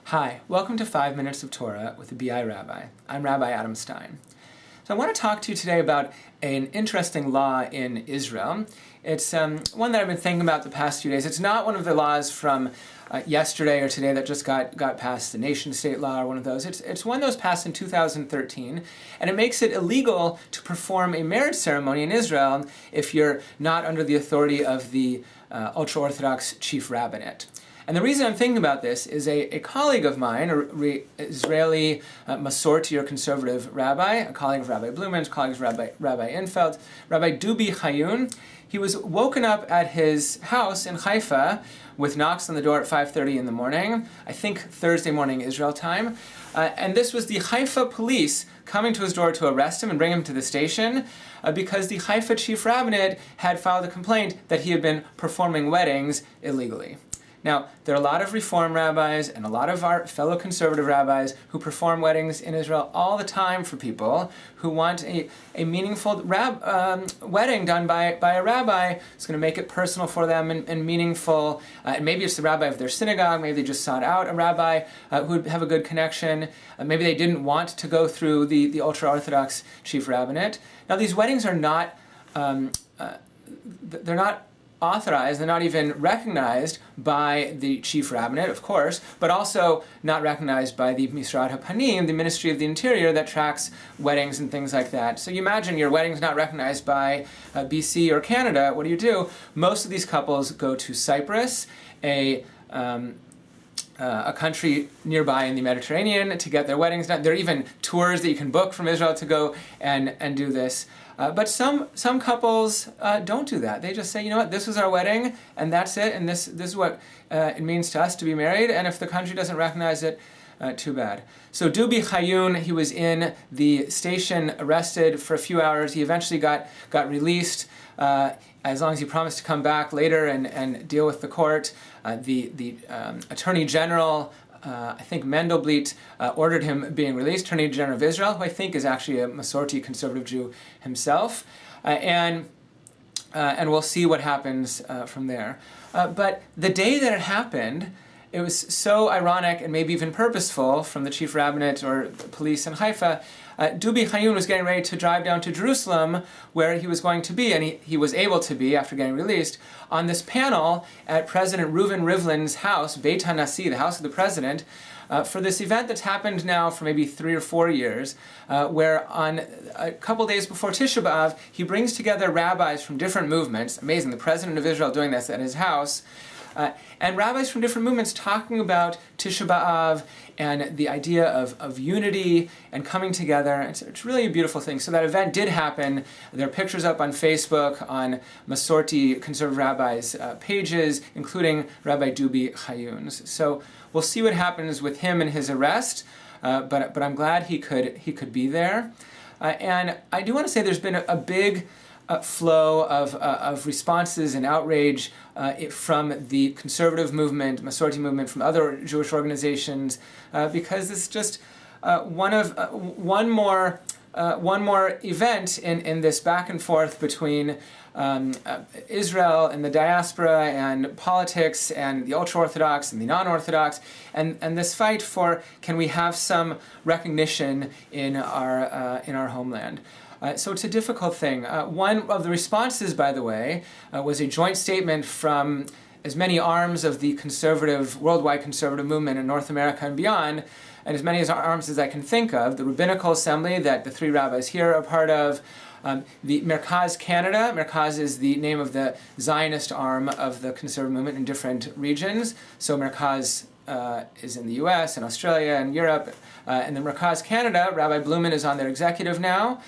Hi, welcome to 5 Minutes of Torah with the BI Rabbi. I'm Rabbi Adam Stein. So I want to talk to you today about an interesting law in Israel. It's one that I've been thinking about the past few days. It's not one of the laws from yesterday or today that just got passed, the nation-state law or one of those. It's one that was passed in 2013, and it makes it illegal to perform a marriage ceremony in Israel if you're not under the authority of the ultra-Orthodox chief rabbinate. And the reason I'm thinking about this is a colleague of mine, an Israeli Masorti or conservative rabbi, a colleague of Rabbi Blumen's, a colleague of Rabbi Infeld, Rabbi Dubi Haiyun. He was woken up at his house in Haifa with knocks on the door at 5:30 in the morning, I think Thursday morning Israel time. And this was the Haifa police coming to his door to arrest him and bring him to the station because the Haifa chief rabbinate had filed a complaint that he had been performing weddings illegally. Now, there are a lot of Reform rabbis and a lot of our fellow conservative rabbis who perform weddings in Israel all the time for people who want a meaningful wedding done by a rabbi who's going to make it personal for them and meaningful. And maybe it's the rabbi of their synagogue, maybe they just sought out a rabbi who would have a good connection. Maybe they didn't want to go through the ultra-Orthodox chief rabbinate. Now, these weddings are not, they're not authorized, they're not even recognized by the chief rabbinate, of course, but also not recognized by the Misrad HaPanim, the Ministry of the Interior that tracks weddings and things like that. So you imagine your wedding's not recognized by BC or Canada. What do? Most of these couples go to Cyprus, a country nearby in the Mediterranean, to get their weddings done. There are even tours that you can book from Israel to go and do this. But some couples don't do that. They just say, you know what, this is our wedding, and that's it, and this is what it means to us to be married, and if the country doesn't recognize it, too bad. So Dubi Haiyun, he was in the station, arrested for a few hours. He eventually got released, as long as he promised to come back later and deal with the court. The Attorney General, I think Mendelblit, ordered him being released, Attorney General of Israel, who I think is actually a Masorti conservative Jew himself, and we'll see what happens from there. But the day that it happened, it was so ironic and maybe even purposeful from the chief rabbinate or the police in Haifa. Dubi Haiyun was getting ready to drive down to Jerusalem, where he was going to be, and he was able to be after getting released, on this panel at President Reuven Rivlin's house, Beit HaNasi, the house of the president, for this event that's happened now for maybe 3 or 4 years, where on a couple days before Tisha B'Av, he brings together rabbis from different movements. Amazing, the president of Israel doing this at his house. And rabbis from different movements talking about Tisha B'Av and the idea of unity and coming together. It's really a beautiful thing. So that event did happen. There are pictures up on Facebook, on Masorti conservative rabbis' pages, including Rabbi Dubi Haiyun's. So we'll see what happens with him and his arrest, but I'm glad he could be there. And I do want to say there's been a big flow of responses and outrage from the conservative movement, Masorti movement, from other Jewish organizations, because it's just one more event in this back and forth between Israel and the diaspora and politics and the ultra-Orthodox and the non-Orthodox, and this fight for, can we have some recognition in our homeland. So it's a difficult thing. One of the responses, by the way, was a joint statement from as many arms of the worldwide conservative movement in North America and beyond, and as many arms as I can think of. The Rabbinical Assembly that the 3 rabbis here are part of, the Merkaz Canada. Merkaz is the name of the Zionist arm of the conservative movement in different regions. So Merkaz is in the US and Australia and Europe. And the Merkaz Canada, Rabbi Blumen is on their executive now.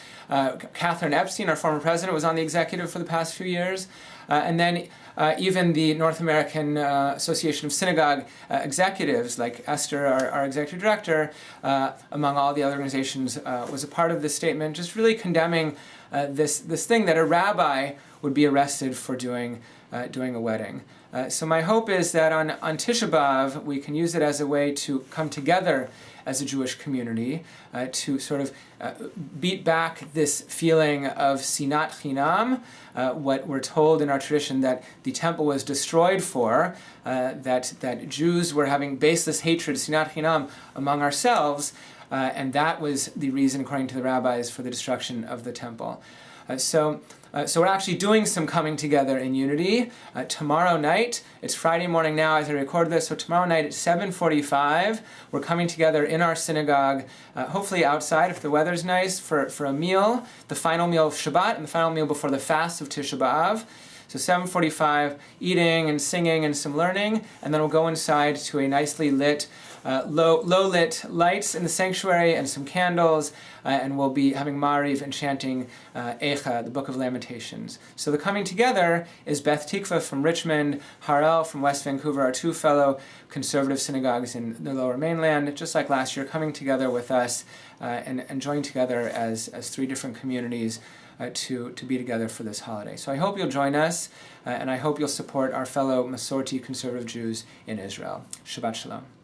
Catherine Epstein, our former president, was on the executive for the past few years. And then even the North American Association of Synagogue Executives, like Esther, our executive director, among all the other organizations, was a part of this statement, just really condemning this thing that a rabbi would be arrested for doing a wedding. So my hope is that on Tisha B'Av, we can use it as a way to come together as a Jewish community, to sort of beat back this feeling of sinat chinam, what we're told in our tradition that the temple was destroyed for, that Jews were having baseless hatred, sinat chinam, among ourselves, and that was the reason, according to the rabbis, for the destruction of the temple. So we're actually doing some coming together in unity. Tomorrow night, it's Friday morning now as I record this, so tomorrow night at 7:45, we're coming together in our synagogue, hopefully outside if the weather's nice, for a meal, the final meal of Shabbat and the final meal before the fast of Tisha B'Av. So 7:45, eating and singing and some learning, and then we'll go inside to a nicely lit, low-lit lights in the sanctuary and some candles, and we'll be having Mariv and chanting Eicha, the Book of Lamentations. So the coming together is Beth Tikva from Richmond, Harel from West Vancouver, our two fellow conservative synagogues in the Lower Mainland, just like last year, coming together with us and joining together as three different communities to be together for this holiday. So I hope you'll join us, and I hope you'll support our fellow Masorti conservative Jews in Israel. Shabbat Shalom.